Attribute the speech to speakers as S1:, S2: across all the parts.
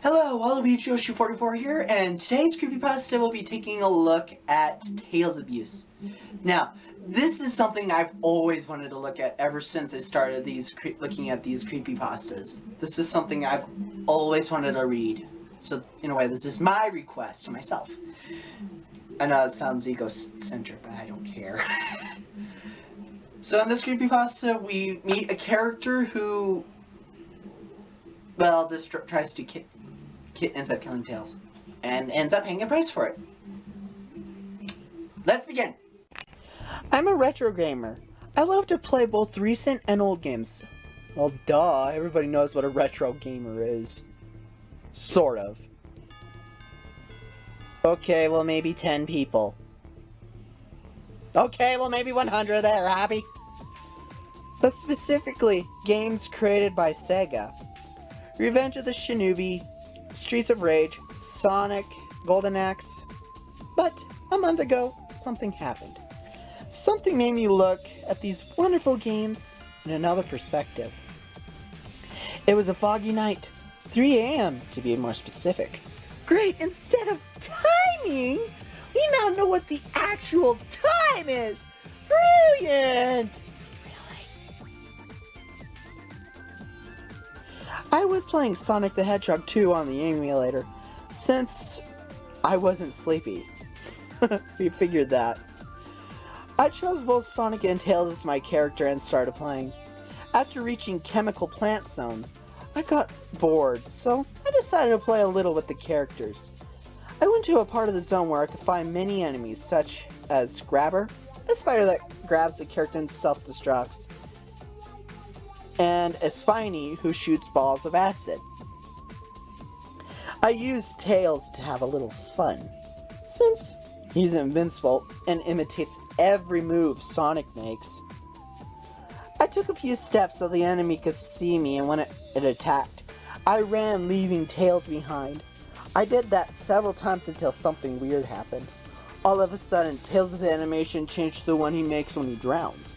S1: Hello, Waluigi Yoshi44 here, and today's Creepypasta will be taking a look at Tales Abuse. Now, this is something I've always wanted to look at ever since I started looking at these Creepypastas. This is something I've always wanted to read. So, in a way, this is my request to myself. I know it sounds egocentric, but I don't care. So in this Creepypasta, we meet a character who, well, this tries to ends up killing Tails, and ends up paying a price for it. Let's begin. I'm a retro gamer. I love to play both recent and old games. Well, duh, everybody knows what a retro gamer is. Sort of. Okay, well maybe 10 people. Okay, well maybe 100 there, happy? But specifically, games created by Sega. Revenge of the Shinobi, Streets of Rage, Sonic, Golden Axe. But a month ago, something happened. Something made me look at these wonderful games in another perspective. It was a foggy night, 3 a.m. to be more specific. Great, instead of timing, we now know what the actual time is! Brilliant! I was playing Sonic the Hedgehog 2 on the emulator, since I wasn't sleepy. We figured that. I chose both Sonic and Tails as my character and started playing. After reaching Chemical Plant Zone, I got bored, so I decided to play a little with the characters. I went to a part of the zone where I could find many enemies, such as Grabber, a spider that grabs the character and self-destructs, and a Spiny who shoots balls of acid. I used Tails to have a little fun, since he's invincible and imitates every move Sonic makes. I took a few steps so the enemy could see me, and when it attacked, I ran, leaving Tails behind. I did that several times until something weird happened. All of a sudden, Tails' animation changed to the one he makes when he drowns.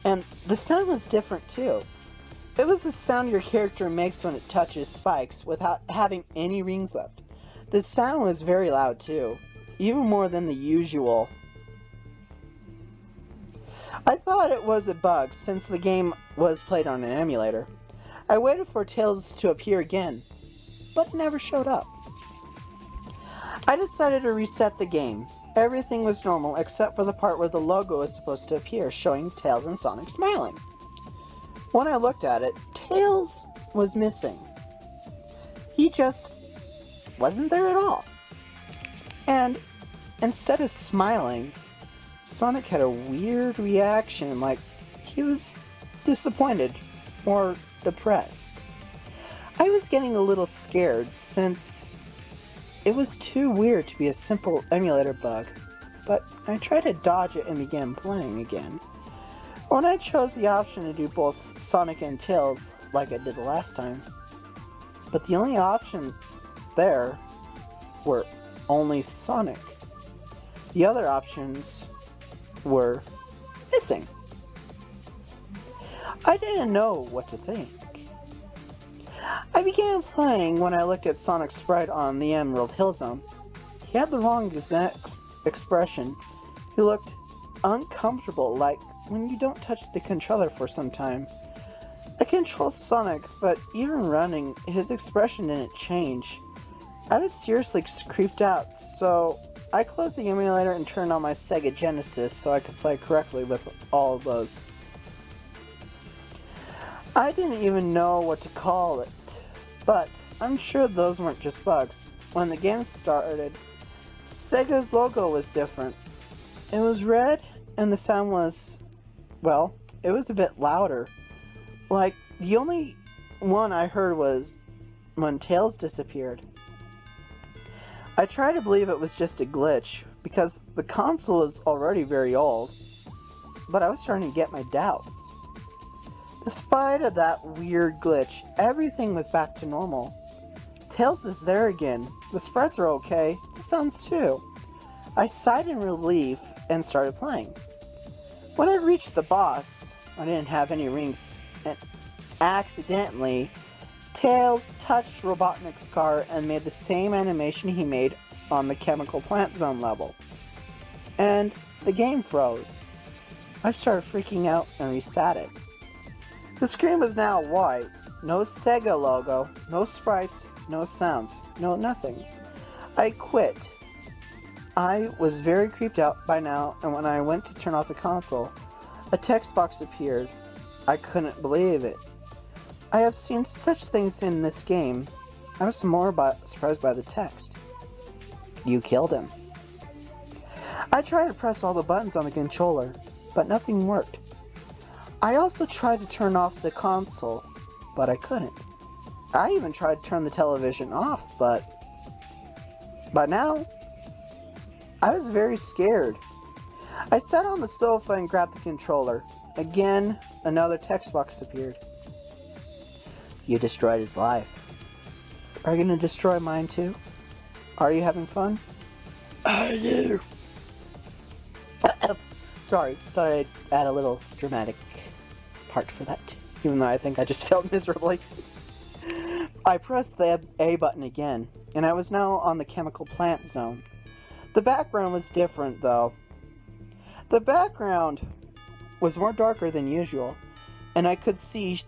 S1: And the sound was different too. It was the sound your character makes when it touches spikes without having any rings left. The sound was very loud too, even more than the usual. I thought it was a bug since the game was played on an emulator. I waited for Tails to appear again, but it never showed up. I decided to reset the game. Everything was normal except for the part where the logo was supposed to appear, showing Tails and Sonic smiling. When I looked at it, Tails was missing. He just wasn't there at all. And instead of smiling, Sonic had a weird reaction, like he was disappointed or depressed. I was getting a little scared since it was too weird to be a simple emulator bug, but I tried to dodge it and began playing again. When I chose the option to do both Sonic and Tails, like I did the last time, but the only options there were only Sonic. The other options were missing. I didn't know what to think. I began playing when I looked at Sonic's sprite on the Emerald Hill Zone. He had the wrong exact expression. He looked uncomfortable, like when you don't touch the controller for some time. I controlled Sonic, but even running, his expression didn't change. I was seriously creeped out, so I closed the emulator and turned on my Sega Genesis so I could play correctly with all of those. I didn't even know what to call it, but I'm sure those weren't just bugs. When the game started, Sega's logo was different. It was red, and the sound was, well, it was a bit louder. Like, the only one I heard was when Tails disappeared. I tried to believe it was just a glitch, because the console was already very old, but I was starting to get my doubts. Despite of that weird glitch, everything was back to normal. Tails is there again, the sprites are okay, the sounds too. I sighed in relief and started playing. When I reached the boss, I didn't have any rings, and accidentally, Tails touched Robotnik's car and made the same animation he made on the Chemical Plant Zone level. And the game froze. I started freaking out and reset it. The screen was now white. No Sega logo, no sprites, no sounds, no nothing. I quit. I was very creeped out by now, and when I went to turn off the console, a text box appeared. I couldn't believe it. I have seen such things in this game. I was more surprised by the text. You killed him. I tried to press all the buttons on the controller, but nothing worked. I also tried to turn off the console, but I couldn't. I even tried to turn the television off, but now, I was very scared. I sat on the sofa and grabbed the controller. Again, another text box appeared. You destroyed his life. Are you going to destroy mine too? Are you having fun? Are you? Sorry, thought I'd add a little dramatic part for that, even though I think I just failed miserably. I pressed the A button again, and I was now on the Chemical Plant Zone. The background was different, though. The background was more darker than usual, and I could see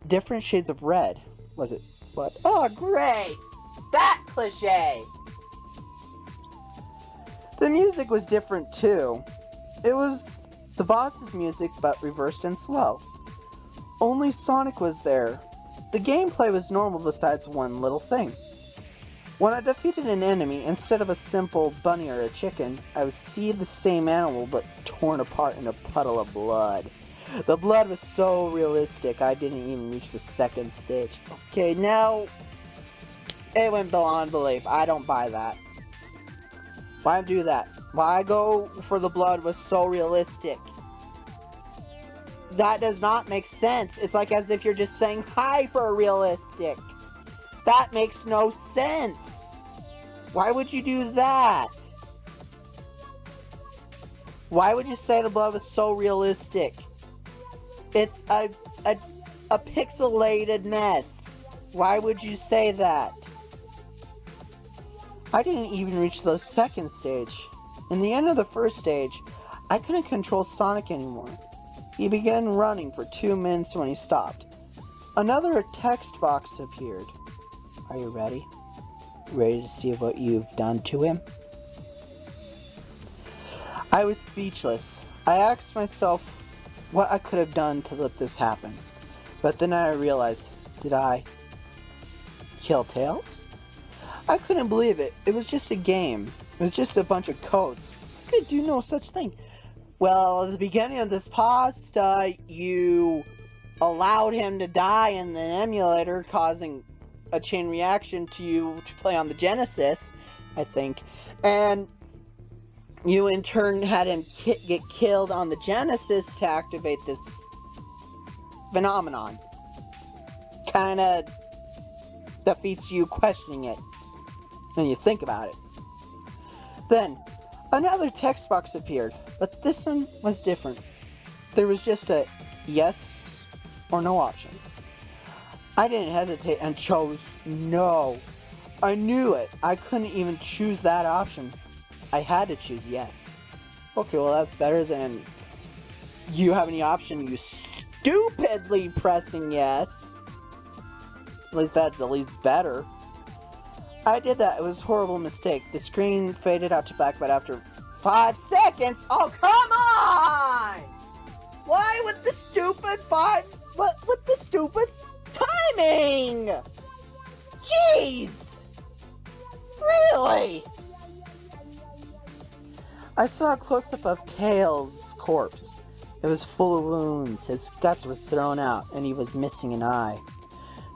S1: different shades of red. Was it what? Oh, great! That cliché! The music was different, too. It was the boss's music, but reversed and slow. Only Sonic was there. The gameplay was normal besides one little thing. When I defeated an enemy, instead of a simple bunny or a chicken, I would see the same animal but torn apart in a puddle of blood. The blood was so realistic, I didn't even reach the second stage. Okay, now, it went beyond belief. I don't buy that. Why do that? Why go for the blood was so realistic? That does not make sense. It's like as if you're just saying hyper-realistic. That makes no sense. Why would you do that? Why would you say the blood was so realistic? It's a pixelated mess. Why would you say that? I didn't even reach the second stage. In the end of the first stage, I couldn't control Sonic anymore. He began running for 2 minutes when he stopped. Another text box appeared. Are you ready? Ready to see what you've done to him? I was speechless. I asked myself what I could have done to let this happen. But then I realized, did I kill Tails? I couldn't believe it. It was just a game. It was just a bunch of codes. I could do no such thing. Well, at the beginning of this pasta, you allowed him to die in the emulator, causing a chain reaction to you to play on the Genesis, I think. And you in turn had him get killed on the Genesis to activate this phenomenon. Kinda defeats you questioning it when you think about it. Then, another text box appeared, but this one was different. There was just a yes or no option. I didn't hesitate and chose no. I knew it. I couldn't even choose that option. I had to choose yes. Okay, well that's better than you have any option, you stupidly pressing yes. At least that's the least better. I did that. It was a horrible mistake. The screen faded out to black, but after 5 seconds... Oh, come on! Why with the stupid What with the stupid timing? Jeez! Really? I saw a close-up of Tails' corpse. It was full of wounds. His guts were thrown out, and he was missing an eye.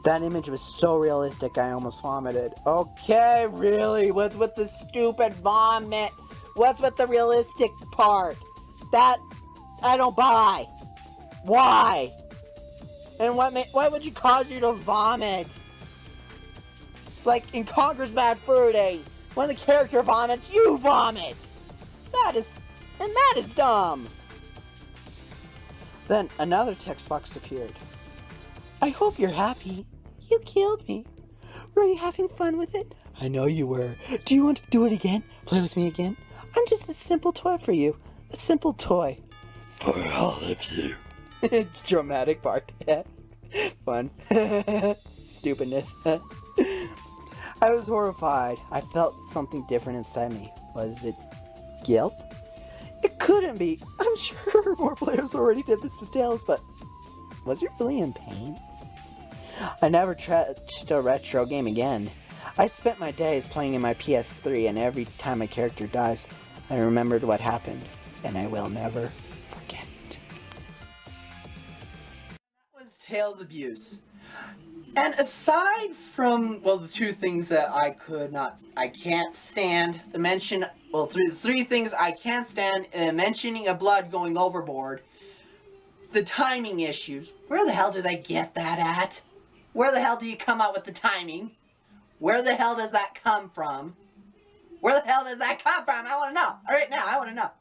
S1: That image was so realistic, I almost vomited. Okay, really? What's with the stupid vomit? What's with the realistic part? That, I don't buy. Why? And what would you cause you to vomit? It's like in Conker's Bad Fur Day. When the character vomits, you vomit. That is dumb. Then another text box appeared. I hope you're happy. You killed me. Were you having fun with it? I know you were. Do you want to do it again? Play with me again? I'm just a simple toy for you. A simple toy. For all of you. Dramatic part. Fun. Stupidness. I was horrified. I felt something different inside me. Was it guilt? It couldn't be. I'm sure more players already did this with Tails, but was it really in pain? I never touched a retro game again. I spent my days playing in my PS3, and every time a character dies, I remembered what happened, and I will never forget. That was Tails' abuse. And aside from, well, the two things that I can't stand, the mention, well, the three things I can't stand, mentioning of blood going overboard, the timing issues. Where the hell do they get that at? Where the hell do you come up with the timing? Where the hell does that come from? Where the hell does that come from? I want to know. Right now, I want to know.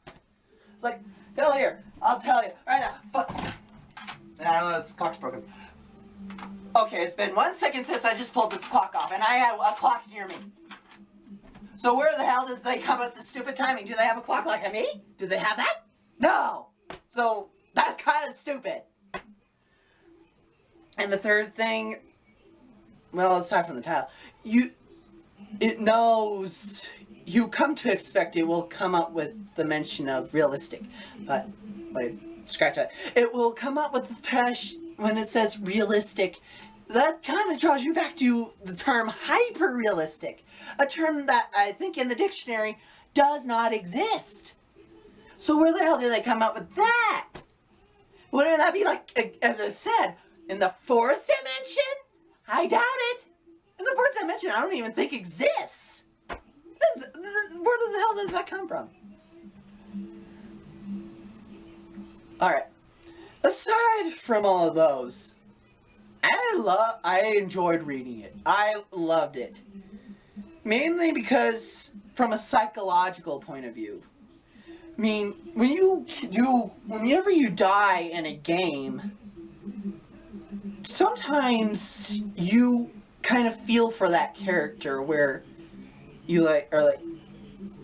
S1: It's like, hell here. I'll tell you. Right now. Fuck. I don't know, this clock's broken. Okay, it's been 1 second since I just pulled this clock off, and I have a clock near me. So where the hell does they come up with the stupid timing? Do they have a clock like me? Do they have that? No! So, that's kind of stupid. And the third thing, well, aside from the title, it knows, you come to expect it will come up with the mention of realistic, but, wait, scratch that. It will come up with the trash when it says realistic. That kind of draws you back to the term hyper-realistic, a term that I think in the dictionary does not exist. So where the hell do they come up with that? Wouldn't that be like, as I said, in the fourth dimension? I doubt it. In the fourth dimension, I don't even think exists. Where the hell does that come from? Alright. Aside from all of those, I enjoyed reading it. I loved it. Mainly because, from a psychological point of view. I mean, whenever you die in a game, sometimes you kind of feel for that character where you are like,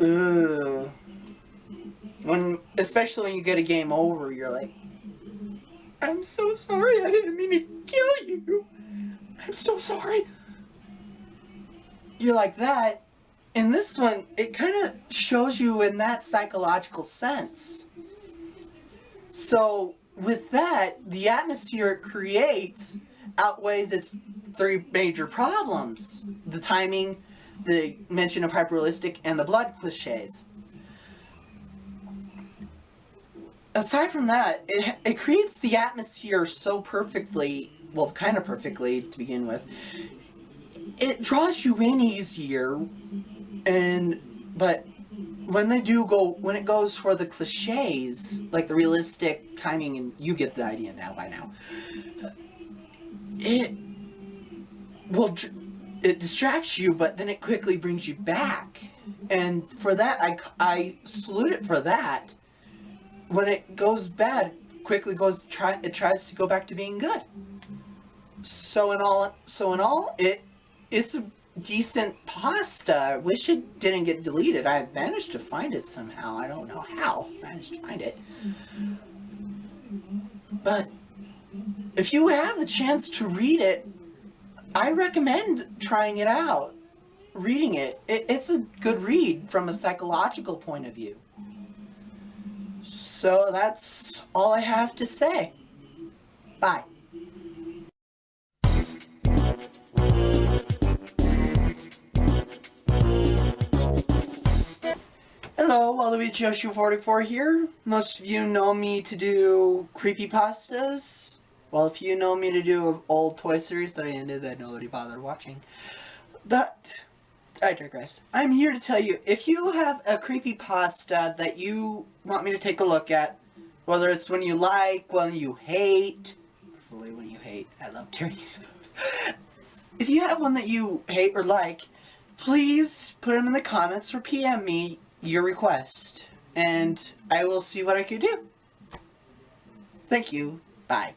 S1: ugh. Especially when you get a game over, you're like, I'm so sorry, I didn't mean to kill you. I'm so sorry. You're like that. In this one, it kind of shows you in that psychological sense. So, with that, the atmosphere it creates outweighs its three major problems. The timing, the mention of hyperrealistic, and the blood cliches. Aside from that, it creates the atmosphere so perfectly, well, kind of perfectly to begin with. It draws you in easier, but when it goes for the cliches, like the realistic timing, and you get the idea now by now, it distracts you, but then it quickly brings you back. And for that, I salute it for that. When it goes bad, quickly it tries to go back to being good. So in all, it's a decent pasta. I wish it didn't get deleted. I managed to find it somehow. I don't know how I managed to find it. But if you have the chance to read it, I recommend trying it out. Reading it. It's a good read from a psychological point of view. So that's all I have to say. Bye. Hello, WaluigiYoshi44 here. Most of you know me to do creepypastas. Well, if you know me to do an old toy series that I ended that nobody bothered watching. But I digress. I'm here to tell you, if you have a creepypasta that you want me to take a look at, whether it's one you like, one you hate, hopefully one you hate, I love tearing into those. If you have one that you hate or like, please put them in the comments or PM me your request, and I will see what I can do. Thank you. Bye.